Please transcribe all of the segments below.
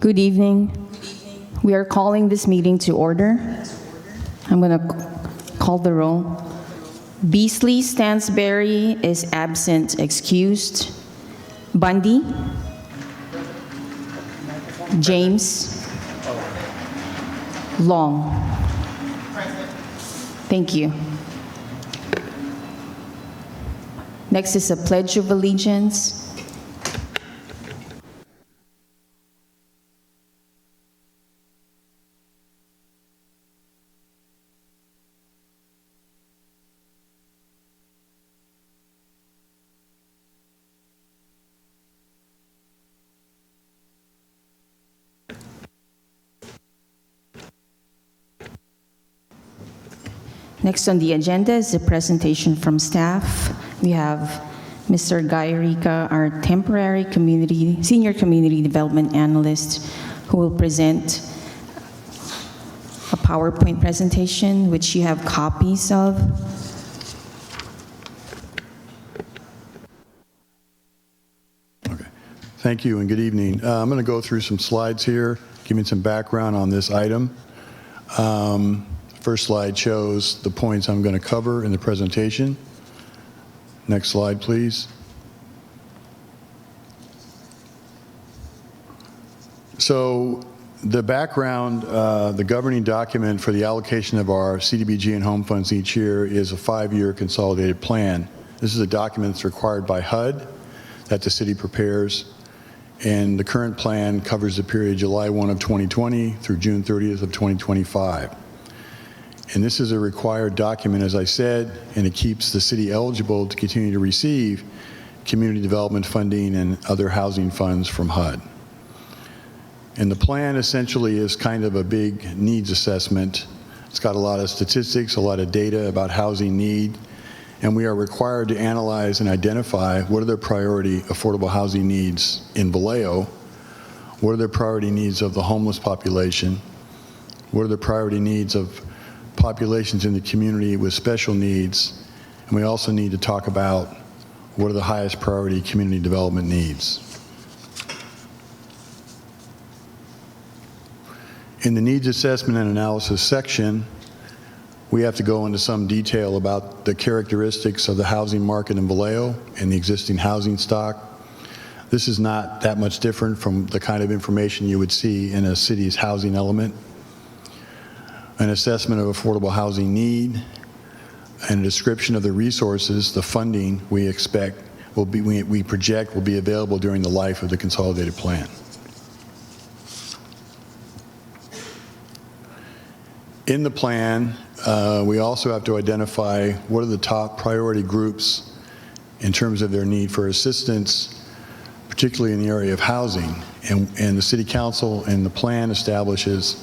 Good evening. We are calling this meeting to order. I'm going to call the roll. Beasley Stansberry is absent, excused. Bundy? James? Long? Thank you. Next is a Pledge of Allegiance. Next on the agenda is a presentation from staff. We have Mr. Guy Rica, our temporary senior community development analyst, who will present a PowerPoint presentation, which you have copies of. Okay. Thank you and good evening. I'm going to go through some slides here, give me some background on this item. First slide shows the points I'm going to cover in the presentation. Next slide, please. So the background, the governing document for the allocation of our CDBG and home funds each year is a 5-year consolidated plan. This is a document that's required by HUD that the city prepares, and the current plan covers the period July 1 of 2020 through June 30th of 2025. And this is a required document, as I said, and it keeps the city eligible to continue to receive community development funding and other housing funds from HUD. And the plan essentially is kind of a big needs assessment. It's got a lot of statistics, a lot of data about housing need, and we are required to analyze and identify what are the priority affordable housing needs in Vallejo, what are the priority needs of the homeless population, what are the priority needs of populations in the community with special needs, and we also need to talk about what are the highest priority community development needs. In the needs assessment and analysis section, we have to go into some detail about the characteristics of the housing market in Vallejo and the existing housing stock. This is not that much different from the kind of information you would see in a city's housing element. An assessment of affordable housing need, and a description of the resources, the funding we expect will be, we project will be available during the life of the consolidated plan. In the plan, we also have to identify what are the top priority groups in terms of their need for assistance, particularly in the area of housing. And the City Council and the plan establishes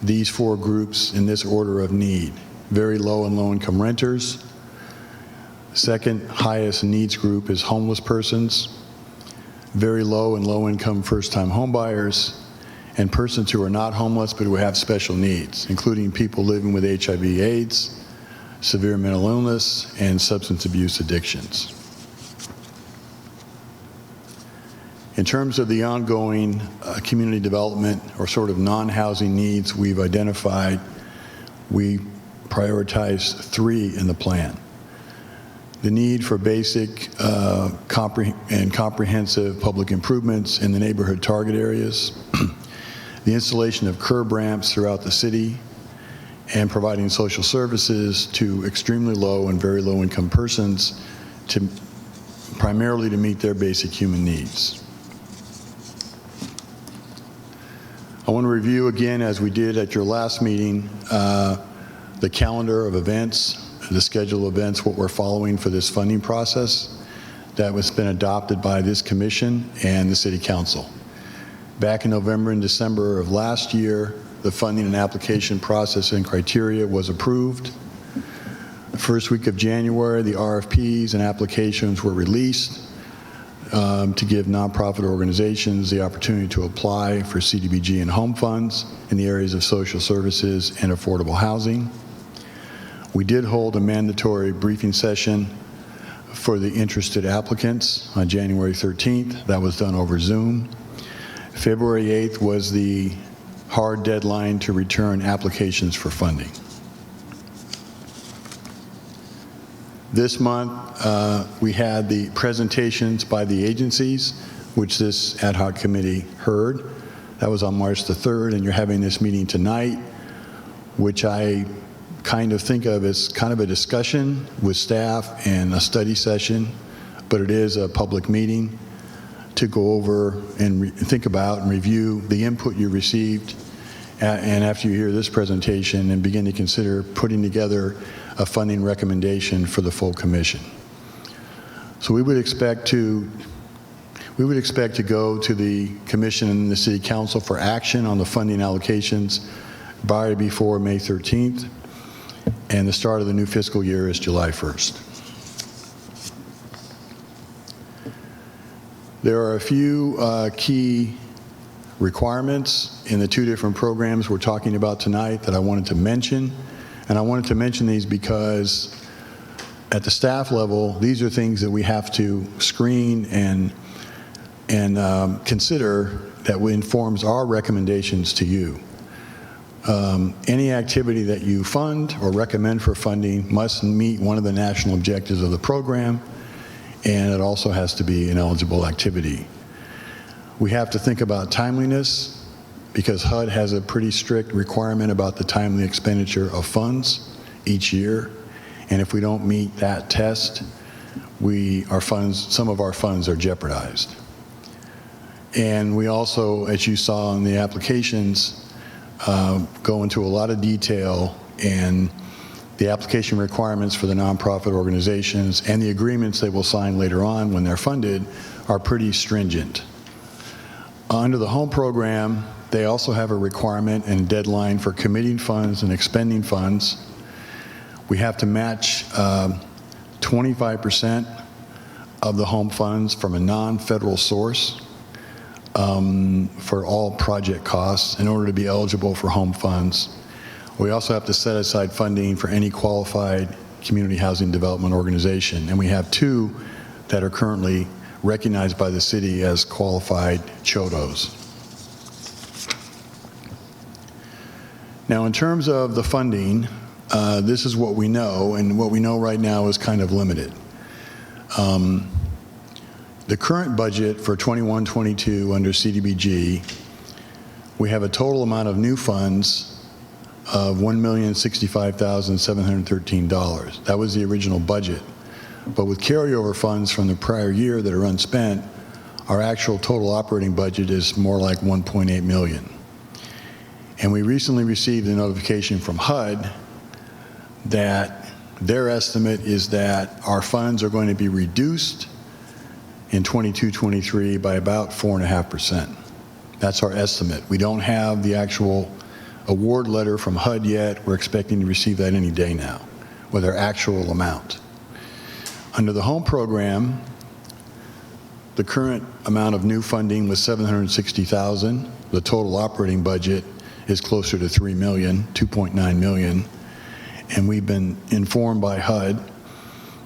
these 4 groups in this order of need. Very low and low income renters. Second highest needs group is homeless persons. Very low and low income first time home buyers, and persons who are not homeless but who have special needs, including people living with HIV/AIDS, severe mental illness, and substance abuse addictions. In terms of the ongoing community development or sort of non-housing needs we've identified, we prioritize 3 in the plan. The need for basic and comprehensive public improvements in the neighborhood target areas, the installation of curb ramps throughout the city, and providing social services to extremely low and very low income persons primarily to meet their basic human needs. I want to review again, as we did at your last meeting, the calendar of events, the schedule of events, what we're following for this funding process that has been adopted by this commission and the City Council. Back in November and December of last year, the funding and application process and criteria was approved. The first week of January, the RFPs and applications were released to give nonprofit organizations the opportunity to apply for CDBG and home funds in the areas of social services and affordable housing. We did hold a mandatory briefing session for the interested applicants on January 13th. That was done over Zoom. February 8th was the hard deadline to return applications for funding. This month, we had the presentations by the agencies, which this ad hoc committee heard. That was on March the 3rd, and you're having this meeting tonight, which I kind of think of as kind of a discussion with staff and a study session, but it is a public meeting to go over and think about and review the input you received, and after you hear this presentation, and begin to consider putting together a funding recommendation for the full commission. So we would expect to go to the commission and the city council for action on the funding allocations by before May 13th, and the start of the new fiscal year is July 1st. There are a few key requirements in the two different programs we're talking about tonight that I wanted to mention. And I wanted to mention these because at the staff level, these are things that we have to screen and consider that informs our recommendations to you. Any activity that you fund or recommend for funding must meet one of the national objectives of the program, and it also has to be an eligible activity. We have to think about timeliness, because HUD has a pretty strict requirement about the timely expenditure of funds each year, and if we don't meet that test, some of our funds are jeopardized. And we also, as you saw in the applications, go into a lot of detail, and the application requirements for the nonprofit organizations and the agreements they will sign later on when they're funded are pretty stringent. Under the HOME program, they also have a requirement and deadline for committing funds and expending funds. We have to match 25% of the HOME funds from a non-federal source for all project costs in order to be eligible for HOME funds. We also have to set aside funding for any qualified community housing development organization, and we have two that are currently recognized by the city as qualified CHODOs. Now, in terms of the funding, this is what we know, and what we know right now is kind of limited. The current budget for 21-22 under CDBG, we have a total amount of new funds of $1,065,713. That was the original budget. But with carryover funds from the prior year that are unspent, our actual total operating budget is more like $1.8 million. And we recently received a notification from HUD that their estimate is that our funds are going to be reduced in 22-23 by about 4.5%. That's our estimate. We don't have the actual award letter from HUD yet. We're expecting to receive that any day now with our actual amount. Under the HOME program, the current amount of new funding was $760,000. The total operating budget is closer to $3 million, $2.9 million. And we've been informed by HUD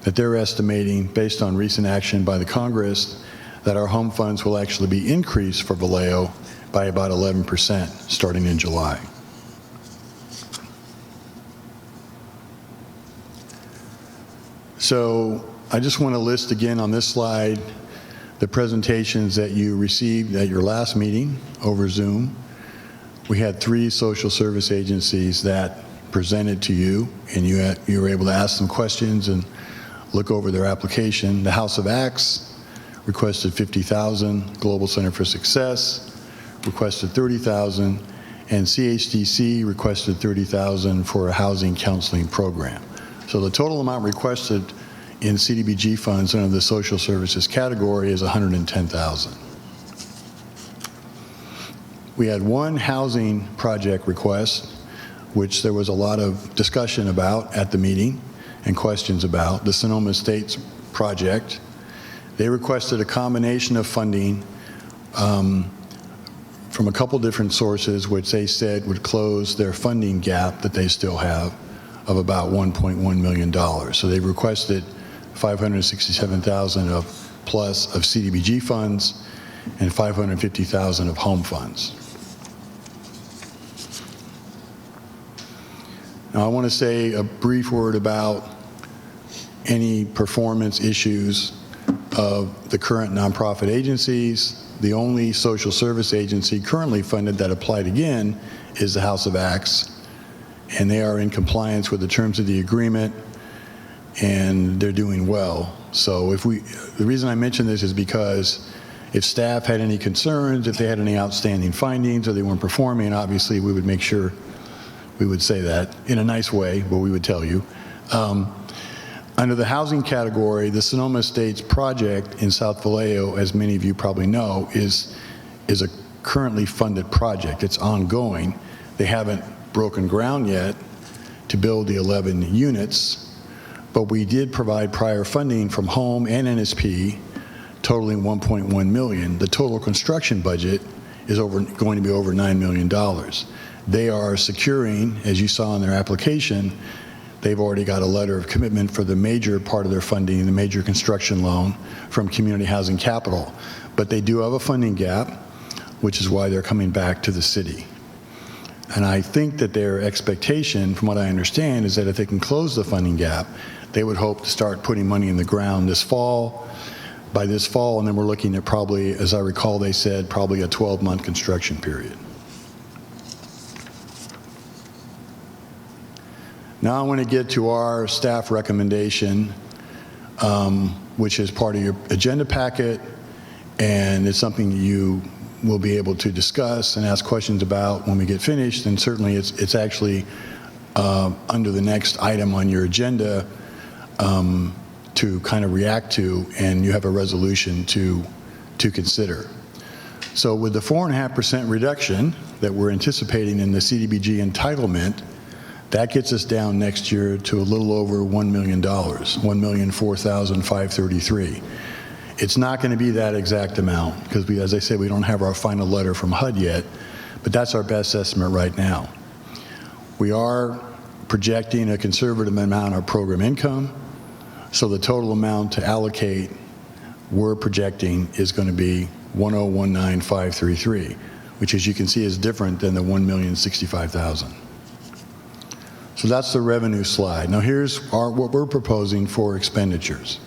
that they're estimating, based on recent action by the Congress, that our HOME funds will actually be increased for Vallejo by about 11% starting in July. So I just want to list again on this slide the presentations that you received at your last meeting over Zoom. We had 3 social service agencies that presented to you, and you were able to ask them questions and look over their application. The House of Acts requested $50,000, Global Center for Success requested $30,000, and CHDC requested $30,000 for a housing counseling program. So the total amount requested in CDBG funds under the social services category is $110,000. We had one housing project request, which there was a lot of discussion about at the meeting and questions about, the Sonoma Estates project. They requested a combination of funding from a couple different sources, which they said would close their funding gap that they still have of about $1.1 million. So they requested $567,000 plus of CDBG funds and $550,000 of home funds. Now, I want to say a brief word about any performance issues of the current nonprofit agencies. The only social service agency currently funded that applied again is the House of Acts, and they are in compliance with the terms of the agreement, and they're doing well. So the reason I mention this is because if staff had any concerns, if they had any outstanding findings, or they weren't performing, obviously we would make sure we would say that in a nice way, but we would tell you. Under the housing category, the Sonoma Estates project in South Vallejo, as many of you probably know, is a currently funded project. It's ongoing. They haven't broken ground yet to build the 11 units, but we did provide prior funding from Home and NSP totaling $1.1 million. The total construction budget is going to be over $9 million. They are securing, as you saw in their application, they've already got a letter of commitment for the major part of their funding, the major construction loan from Community Housing Capital. But they do have a funding gap, which is why they're coming back to the city. And I think that their expectation, from what I understand, is that if they can close the funding gap, they would hope to start putting money in the ground this fall, by this fall, and then we're looking at probably, as I recall, they said probably a 12-month construction period. Now I want to get to our staff recommendation, which is part of your agenda packet, and it's something you will be able to discuss and ask questions about when we get finished, and certainly it's actually under the next item on your agenda to kind of react to, and you have a resolution to consider. So with the 4.5% reduction that we're anticipating in the CDBG entitlement, that gets us down next year to a little over $1 million, $1,004,533. It's not going to be that exact amount because, as I said, we don't have our final letter from HUD yet, but that's our best estimate right now. We are projecting a conservative amount of program income, so the total amount to allocate we're projecting is going to be $1,019,533, which, as you can see, is different than the $1,065,000. So that's the revenue slide. Now here's what we're proposing for expenditures.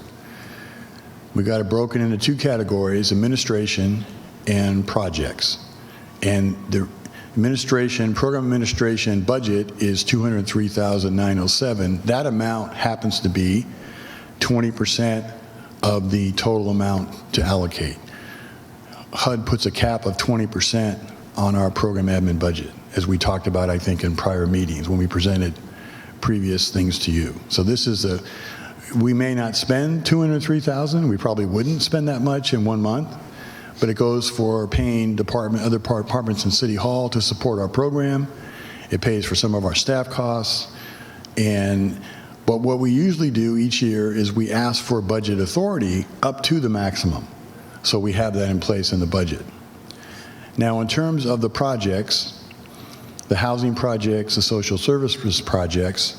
We got it broken into two categories: administration and projects. And the program administration budget is $203,907. That amount happens to be 20% of the total amount to allocate. HUD puts a cap of 20% on our program admin budget, as we talked about, I think, in prior meetings when we presented previous things to you. So this is we may not spend $203,000. We probably wouldn't spend that much in 1 month, but it goes for paying other departments in City Hall to support our program. It pays for some of our staff costs. But what we usually do each year is we ask for budget authority up to the maximum. So we have that in place in the budget. Now, in terms of the projects, the housing projects, the social services projects,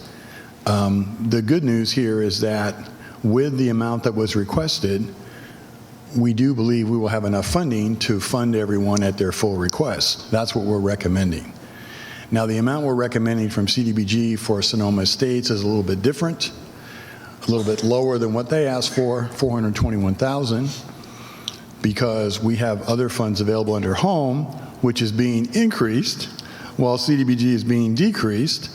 the good news here is that with the amount that was requested, we do believe we will have enough funding to fund everyone at their full request. That's what we're recommending. Now, the amount we're recommending from CDBG for Sonoma Estates is a little bit different, a little bit lower than what they asked for, $421,000, because we have other funds available under Home, which is being increased, while CDBG is being decreased.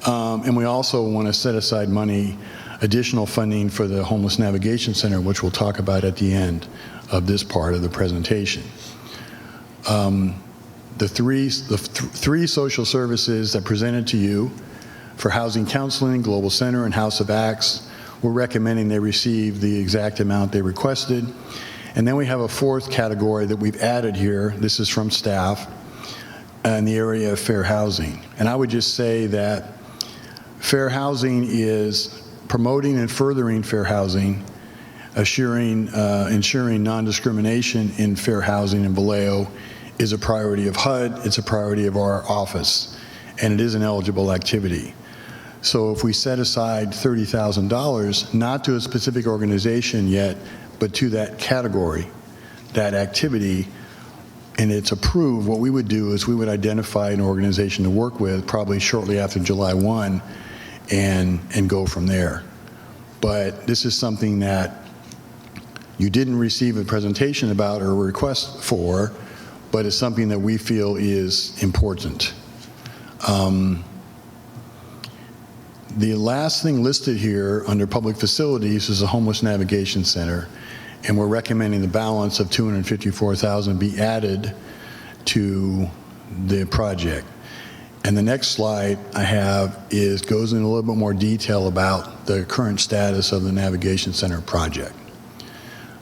And we also want to set aside money, additional funding for the Homeless Navigation Center, which we'll talk about at the end of this part of the presentation. The three social services that presented to you for housing counseling, Global Center, and House of Acts, we're recommending they receive the exact amount they requested. And then we have a fourth category that we've added here. This is from staff in the area of fair housing. And I would just say that fair housing is promoting and furthering fair housing, ensuring non-discrimination in fair housing in Vallejo is a priority of HUD, it's a priority of our office, and it is an eligible activity. So if we set aside $30,000, not to a specific organization yet, but to that category, that activity and it's approved, what we would do is we would identify an organization to work with probably shortly after July 1 and go from there. But this is something that you didn't receive a presentation about or a request for, but it's something that we feel is important. The last thing listed here under public facilities is a homeless navigation center, and we're recommending the balance of $254,000 be added to the project. And the next slide I have goes in a little bit more detail about the current status of the navigation center project.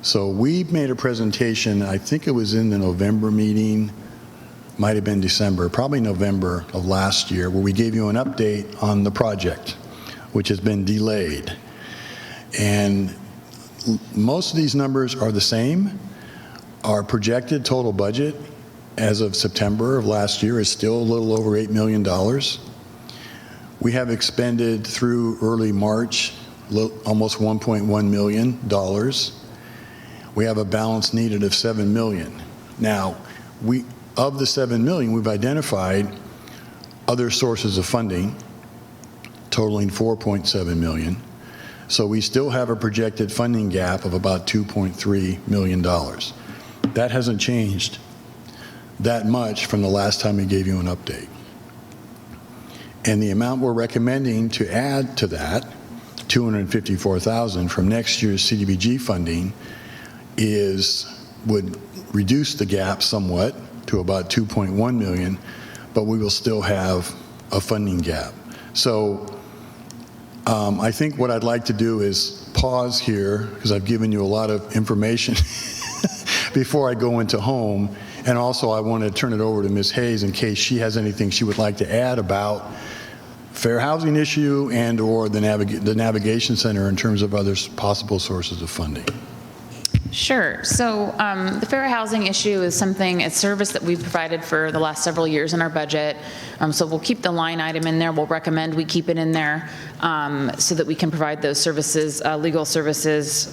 So we made a presentation, I think it was in the November meeting, might have been December, probably November of last year, where we gave you an update on the project, which has been delayed. And most of these numbers are the same. Our projected total budget as of September of last year is still a little over $8 million. We have expended through early March almost $1.1 million. We have a balance needed of $7 million. Now, of the $7 million, we've identified other sources of funding totaling $4.7 million. So we still have a projected funding gap of about $2.3 million. That hasn't changed that much from the last time we gave you an update. And the amount we're recommending to add to that, $254,000 from next year's CDBG funding, would reduce the gap somewhat to about $2.1 million, but we will still have a funding gap. So I think what I'd like to do is pause here, because I've given you a lot of information before I go into home. And also I want to turn it over to Ms. Hayes in case she has anything she would like to add about fair housing issue and or the navigation center in terms of other possible sources of funding. Sure. So the fair housing issue is a service that we've provided for the last several years in our budget. So we'll keep the line item in there. We'll recommend we keep it in there so that we can provide those services, legal services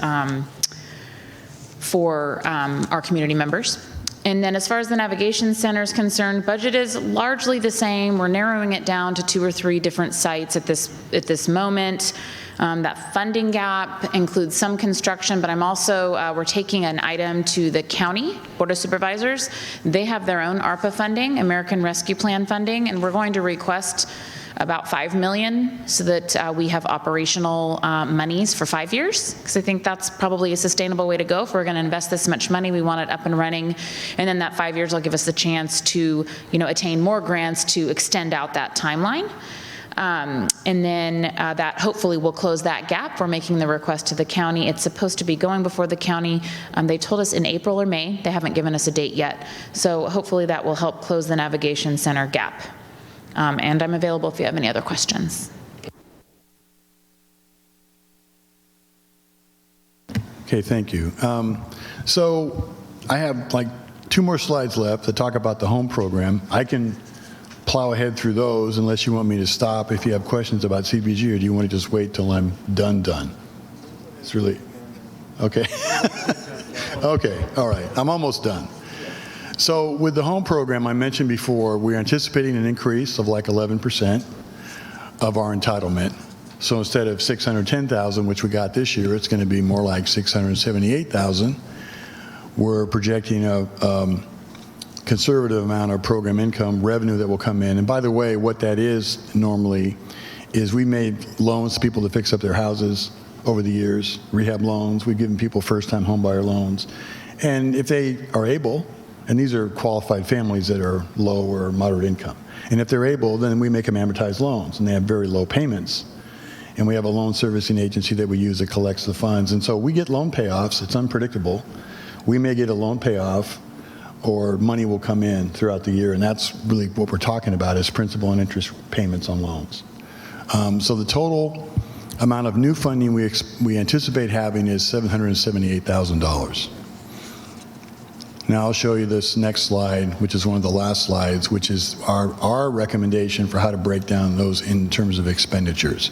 for our community members. And then as far as the navigation center is concerned, budget is largely the same. We're narrowing it down to 2 or 3 different sites at this moment. That funding gap includes some construction, but we're taking an item to the county Board of Supervisors. They have their own ARPA funding, American Rescue Plan funding, and we're going to request about $5 million so that we have operational monies for 5 years, because I think that's probably a sustainable way to go. If we're going to invest this much money, we want it up and running, and then that 5 years will give us the chance to, attain more grants to extend out that timeline. And then that hopefully will close that gap. We're making the request to the county. It's supposed to be going before the county. They told us in April or May. They haven't given us a date yet. So hopefully that will help close the navigation center gap. And I'm available if you have any other questions. Okay, thank you. So I have like 2 more slides left to talk about the home program. I can plow ahead through those unless you want me to stop if you have questions about CDBG, or do you want to just wait till I'm done? It's really, okay. Okay, all right, I'm almost done. So with the home program I mentioned before, we're anticipating an increase of like 11% of our entitlement. So instead of $610,000, which we got this year, it's going to be more like $678,000. We're projecting a conservative amount of program income revenue that will come in. And by the way, what that is normally is we made loans to people to fix up their houses over the years, rehab loans. We've given people first-time homebuyer loans. And if they are able, and these are qualified families that are low or moderate income, and if they're able, then we make them amortized loans, and they have very low payments. And we have a loan servicing agency that we use that collects the funds. And so we get loan payoffs. It's unpredictable. We may get a loan payoff, or money will come in throughout the year, and that's really what we're talking about is principal and interest payments on loans. So the total amount of new funding we anticipate having is $778,000. Now I'll show you this next slide, which is one of the last slides, which is our recommendation for how to break down those in terms of expenditures.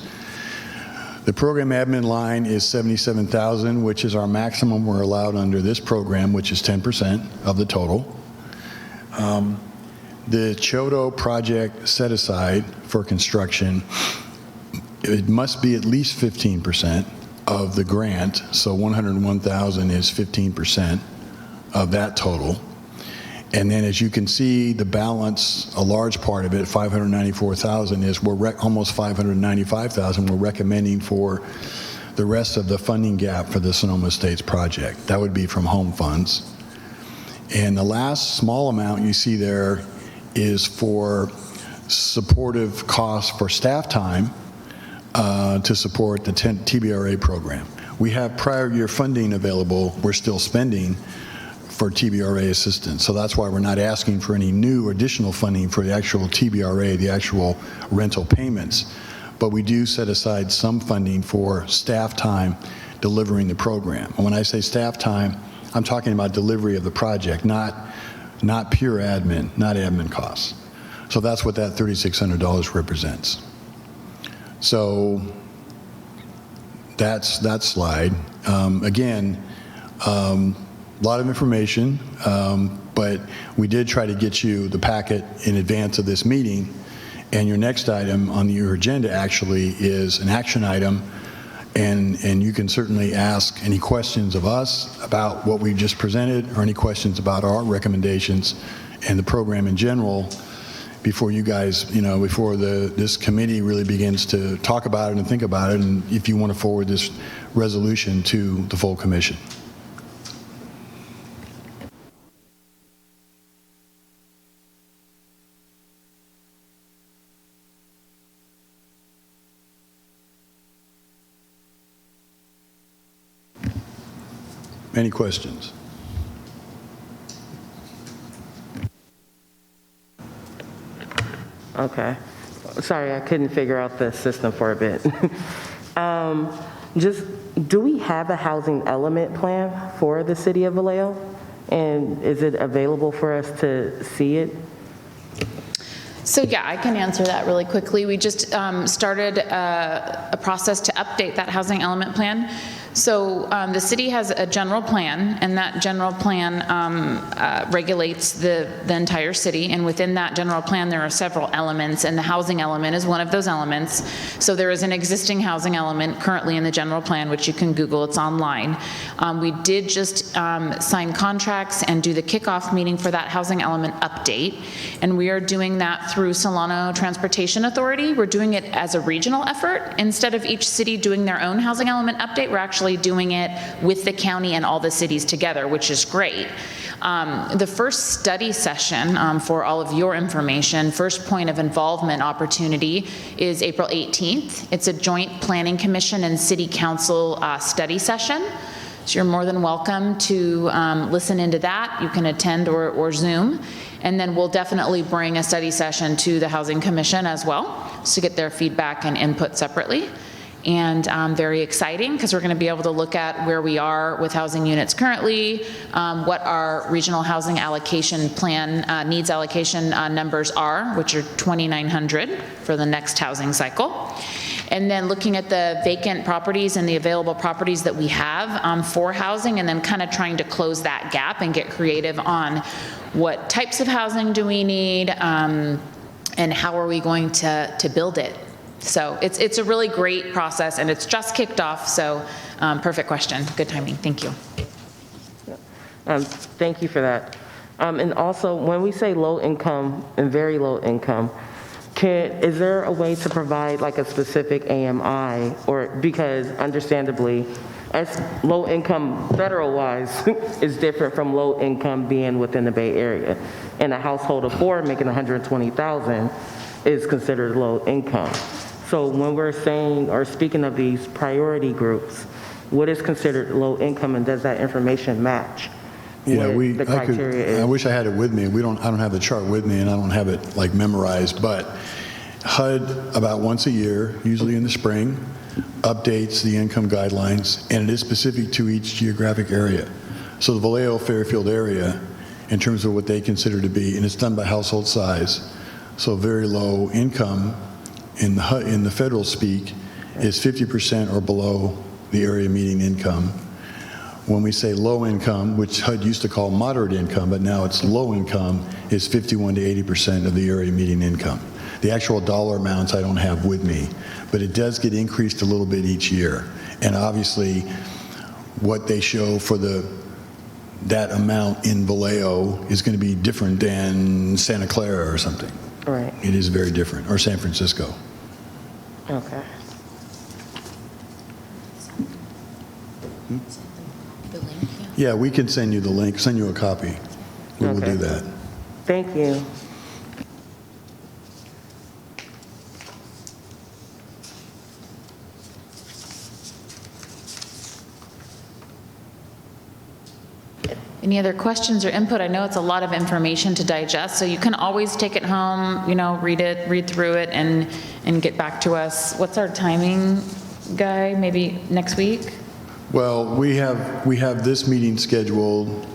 The program admin line is $77,000, which is our maximum we're allowed under this program, which is 10% of the total. The Chodo project set aside for construction, it must be at least 15% of the grant, so $101,000 is 15% of that total. And then, as you can see, the balance, a large part of it, $594,000, is almost $595,000 we're recommending for the rest of the funding gap for the Sonoma Estates project. That would be from home funds. And the last small amount you see there is for supportive costs for staff time to support the TBRA program. We have prior year funding available. We're still spending for TBRA assistance. So that's why we're not asking for any new additional funding for the actual TBRA, the actual rental payments. But we do set aside some funding for staff time delivering the program. And when I say staff time, I'm talking about delivery of the project, not pure admin, not admin costs. So that's what that $3,600 represents. So that's that slide. Again, a lot of information, but we did try to get you the packet in advance of this meeting. And your next item on your agenda actually is an action item. And you can certainly ask any questions of us about what we just presented, or any questions about our recommendations and the program in general before you guys, before this committee really begins to talk about it and think about it, and if you want to forward this resolution to the full commission. Any questions? Okay. Sorry, I couldn't figure out the system for a bit. Do we have a housing element plan for the city of Vallejo? And is it available for us to see it? So yeah, I can answer that really quickly. We just started a process to update that housing element plan. So the city has a general plan, and that general plan regulates the entire city. And within that general plan, there are several elements, and the housing element is one of those elements. So there is an existing housing element currently in the general plan, which you can Google, it's online. We did just sign contracts and do the kickoff meeting for that housing element update. And we are doing that through Solano Transportation Authority. We're doing it as a regional effort. Instead of each city doing their own housing element update, we're actually doing it with the county and all the cities together, which is great. The first study session, for all of your information, first point of involvement opportunity, is April 18th. It's a joint planning commission and city council study session. So you're more than welcome to listen into that. You can attend or Zoom. And then we'll definitely bring a study session to the Housing Commission as well, to get their feedback and input separately. And very exciting, because we're going to be able to look at where we are with housing units currently, what our regional housing allocation plan needs allocation numbers are, which are 2,900 for the next housing cycle. And then looking at the vacant properties and the available properties that we have for housing, and then kind of trying to close that gap and get creative on what types of housing do we need, and how are we going to build it. So it's a really great process, and it's just kicked off, so perfect question. Good timing. Thank you. Thank you for that. And also, when we say low income and very low income, is there a way to provide like a specific AMI, or because understandably, as low income federal-wise is different from low income being within the Bay Area, and a household of 4 making $120,000 is considered low income. So when we're saying or speaking of these priority groups, what is considered low income, and does that information match? Yeah, the criteria is? I wish I had it with me. I don't have the chart with me, and I don't have it like memorized, but HUD about once a year, usually in the spring, updates the income guidelines, and it is specific to each geographic area. So the Vallejo Fairfield area, in terms of what they consider to be, and it's done by household size, so very low income in the federal speak is 50% or below the area median income. When we say low income, which HUD used to call moderate income, but now it's low income, is 51 to 80% of the area median income. The actual dollar amounts I don't have with me, but it does get increased a little bit each year. And obviously, what they show for that amount in Vallejo is going to be different than Santa Clara or something. Right. It is very different, or San Francisco. Okay. Yeah, we can send you the link, send you a copy. We will Okay. do that. Thank you. Any other questions or input? I know it's a lot of information to digest, so you can always take it home, read through it, and get back to us. What's our timing, Guy? Maybe next week? Well, we have this meeting scheduled.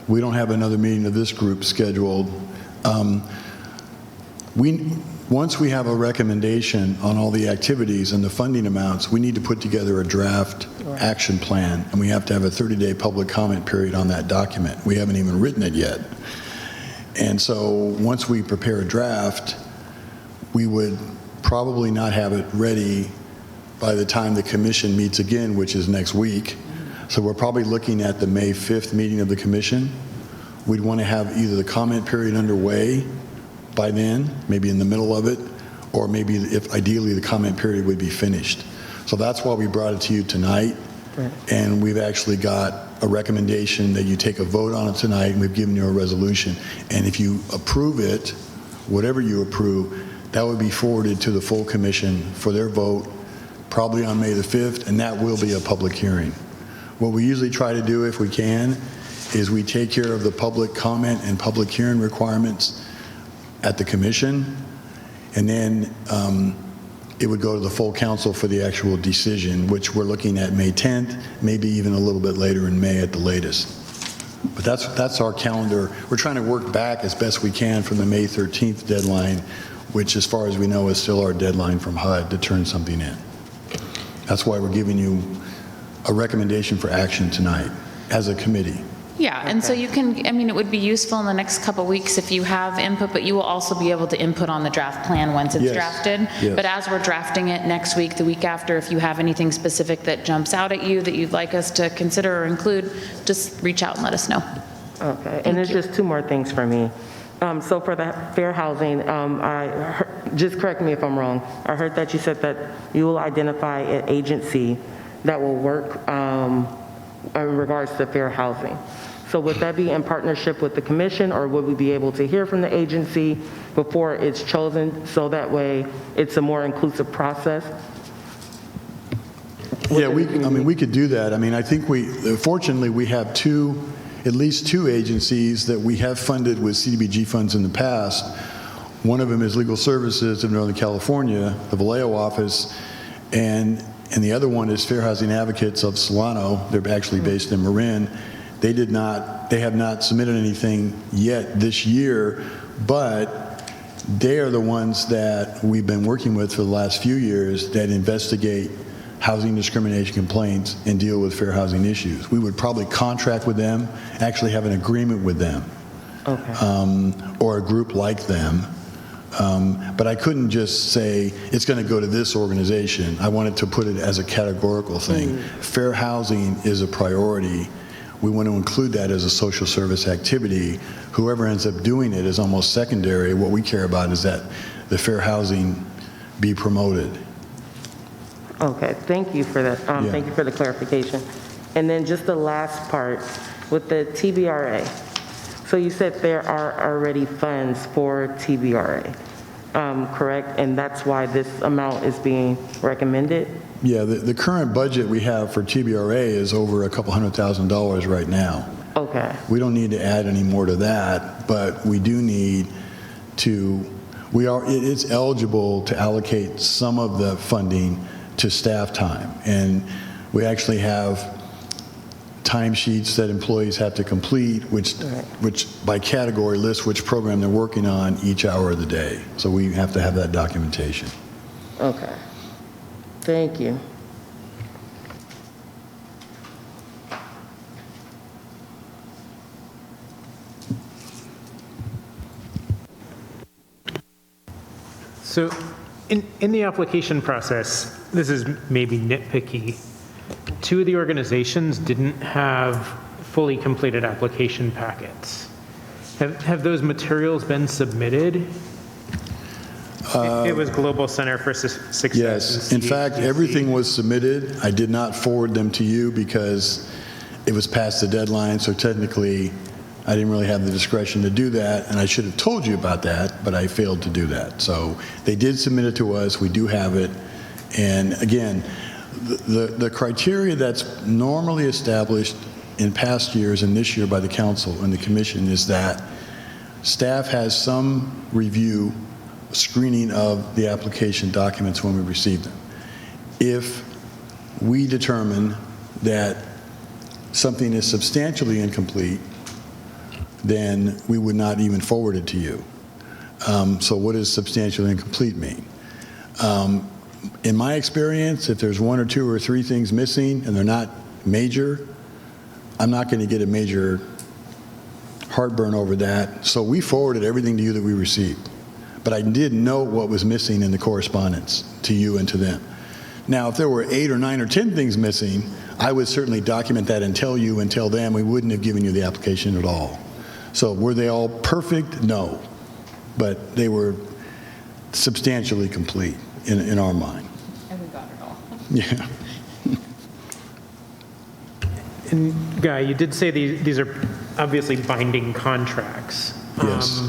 We don't have another meeting of this group scheduled. Once we have a recommendation on all the activities and the funding amounts, we need to put together a draft action plan, and we have to have a 30-day public comment period on that document. We haven't even written it yet. And so once we prepare a draft, we would probably not have it ready by the time the commission meets again, which is next week. So we're probably looking at the May 5th meeting of the commission. We'd want to have either the comment period underway by then, maybe in the middle of it, or maybe if ideally the comment period would be finished. So that's why we brought it to you tonight. Right. And we've actually got a recommendation that you take a vote on it tonight, and we've given you a resolution. And if you approve it, whatever you approve, that would be forwarded to the full commission for their vote, probably on May the 5th, and that will be a public hearing. What we usually try to do, if we can, is we take care of the public comment and public hearing requirements at the commission, and then it would go to the full council for the actual decision, which we're looking at May 10th, maybe even a little bit later in May at the latest. But that's our calendar. We're trying to work back as best we can from the May 13th deadline, which as far as we know is still our deadline from HUD to turn something in. That's why we're giving you a recommendation for action tonight as a committee. Yeah, and so you can, it would be useful in the next couple weeks if you have input, but you will also be able to input on the draft plan once it's Yes, drafted. yes. But as we're drafting it next week, the week after, if you have anything specific that jumps out at you that you'd like us to consider or include, just reach out and let us know. Okay, and there's just two more things for me. So for the fair housing, just correct me if I'm wrong. I heard that you said that you will identify an agency that will work in regards to fair housing. So would that be in partnership with the commission, or would we be able to hear from the agency before it's chosen, so that way it's a more inclusive process? Yeah, we could do that. I think fortunately, we have at least two agencies that we have funded with CDBG funds in the past. One of them is Legal Services of Northern California, the Vallejo office, and the other one is Fair Housing Advocates of Solano. They're actually based in Marin. They have not submitted anything yet this year, but they are the ones that we've been working with for the last few years that investigate housing discrimination complaints and deal with fair housing issues. We would probably contract with them, actually have an agreement with them, or a group like them. But I couldn't just say it's going to go to this organization. I wanted to put it as a categorical thing. Fair housing is a priority. We want to include that as a social service activity. Whoever ends up doing it is almost secondary. What we care about is that the fair housing be promoted. Okay, thank you for that. Yeah. Thank you for the clarification. And then just the last part with the TBRA. So you said there are already funds for TBRA, correct? And that's why this amount is being recommended? Yeah, the current budget we have for TBRA is over a couple $100,000 right now. Okay. We don't need to add any more to that, but we do need to, it's eligible to allocate some of the funding to staff time. And we actually have timesheets that employees have to complete, which by category lists which program they're working on each hour of the day. So we have to have that documentation. Okay. Thank you. So in the application process, this is maybe nitpicky, two of the organizations didn't have fully completed application packets. Have those materials been submitted? It was Global Center for Success. Yes, in and fact, CDBG. everything was submitted. I did not forward them to you because it was past the deadline, so technically I didn't really have the discretion to do that, and I should have told you about that, but I failed to do that. So they did submit it to us. We do have it. And again, the criteria that's normally established in past years and this year by the council and the commission is that staff has some review, screening of the application documents when we receive them. If we determine that something is substantially incomplete, then we would not even forward it to you. So what does substantially incomplete mean? In my experience, if there's one or two or three things missing and they're not major, I'm not going to get a major heartburn over that. So we forwarded everything to you that we received. But I did know what was missing in the correspondence to you and to them. Now, if there were 8 or 9 or 10 things missing, I would certainly document that and tell you and tell them. We wouldn't have given you the application at all. So were they all perfect? No. But they were substantially complete in our mind. And we got it all. Yeah. And Guy, you did say these are obviously binding contracts. Yes.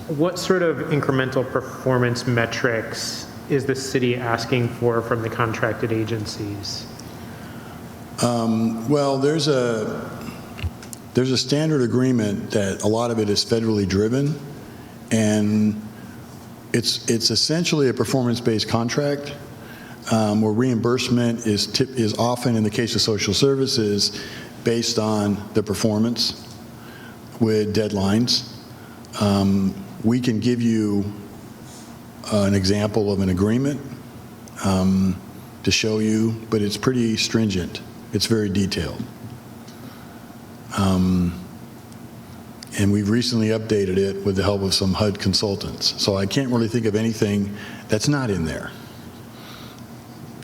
What sort of incremental performance metrics is the city asking for from the contracted agencies? Well, there's a standard agreement that a lot of it is federally driven, and it's essentially a performance-based contract where reimbursement is often, in the case of social services, based on the performance with deadlines. We can give you an example of an agreement to show you, but it's pretty stringent. It's very detailed. And we've recently updated it with the help of some HUD consultants. So I can't really think of anything that's not in there.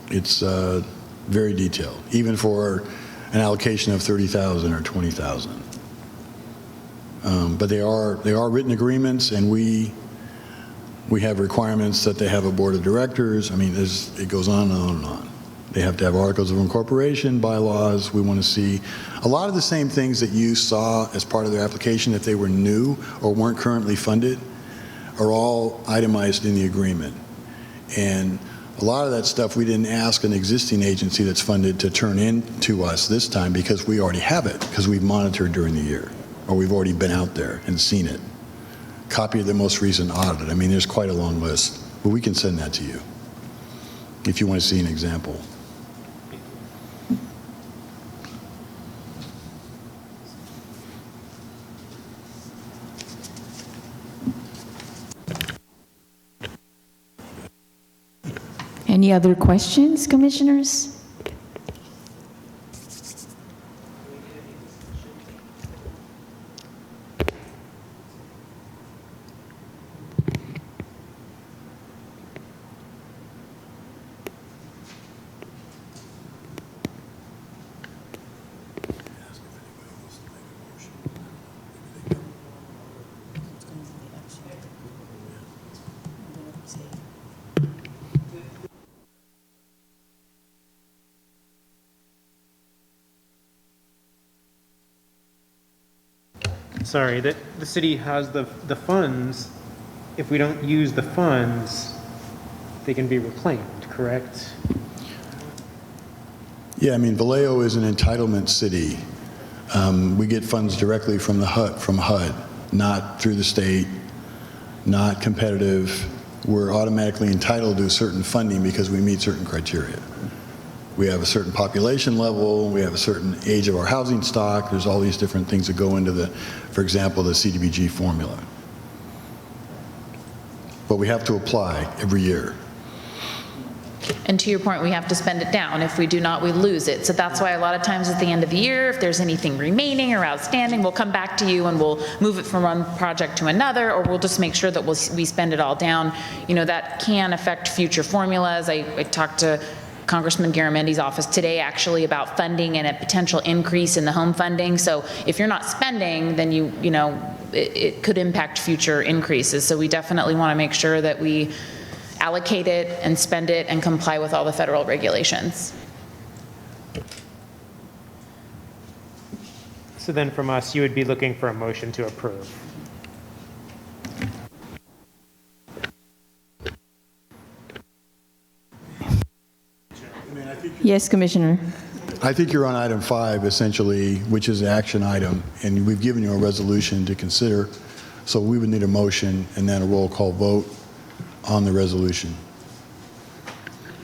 It's very detailed, even for an allocation of 30,000 or 20,000. But they are written agreements, and we have requirements that they have a board of directors. I mean, it goes on and on and on. They have to have articles of incorporation, bylaws. We want to see a lot of the same things that you saw as part of their application if they were new or weren't currently funded are all itemized in the agreement. And a lot of that stuff we didn't ask an existing agency that's funded to turn in to us this time because we already have it, because we've monitored during the year, or we've already been out there and seen it. Copy of the most recent audit. I mean, there's quite a long list, but we can send that to you if you want to see an example. Any other questions, commissioners? Sorry, the city has the funds. If we don't use the funds, they can be reclaimed, correct? Yeah, I mean, Vallejo is an entitlement city. We get funds directly from the HUD, not through the state, not competitive. We're automatically entitled to certain funding because we meet certain criteria. We have a certain population level, we have a certain age of our housing stock, there's all these different things that go into for example, the CDBG formula. But we have to apply every year. And to your point, we have to spend it down. If we do not, we lose it. So that's why a lot of times at the end of the year, if there's anything remaining or outstanding, we'll come back to you and we'll move it from one project to another, or we'll just make sure that we spend it all down. You know, that can affect future formulas. I talked to Congressman Garamendi's office today actually about funding and a potential increase in the home funding. So if you're not spending, then you know, it could impact future increases. So we definitely want to make sure that we allocate it and spend it and comply with all the federal regulations. So then from us, you would be looking for a motion to approve. Yes, Commissioner. I think you're on item 5, essentially, which is an action item, and we've given you a resolution to consider. So we would need a motion and then a roll call vote on the resolution.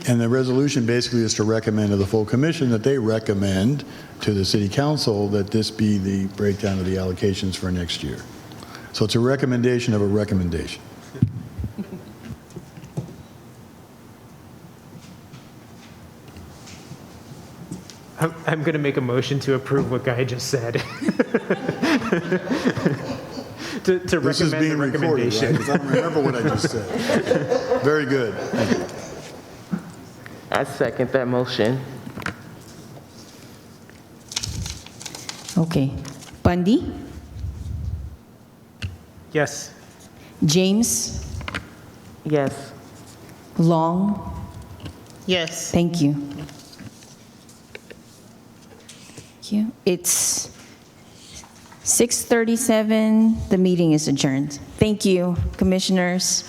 And the resolution basically is to recommend to the full commission that they recommend to the city council that this be the breakdown of the allocations for next year. So it's a recommendation of a recommendation. I'm going to make a motion to approve what Guy just said. to This is recommend being the recorded, right? recommendation. 'Cause I don't remember what I just said. Very good. Thank you. I second that motion. Okay. Bundy? Yes. James? Yes. Long? Yes. Thank you. Thank you. It's 6:37. The meeting is adjourned. Thank you, commissioners.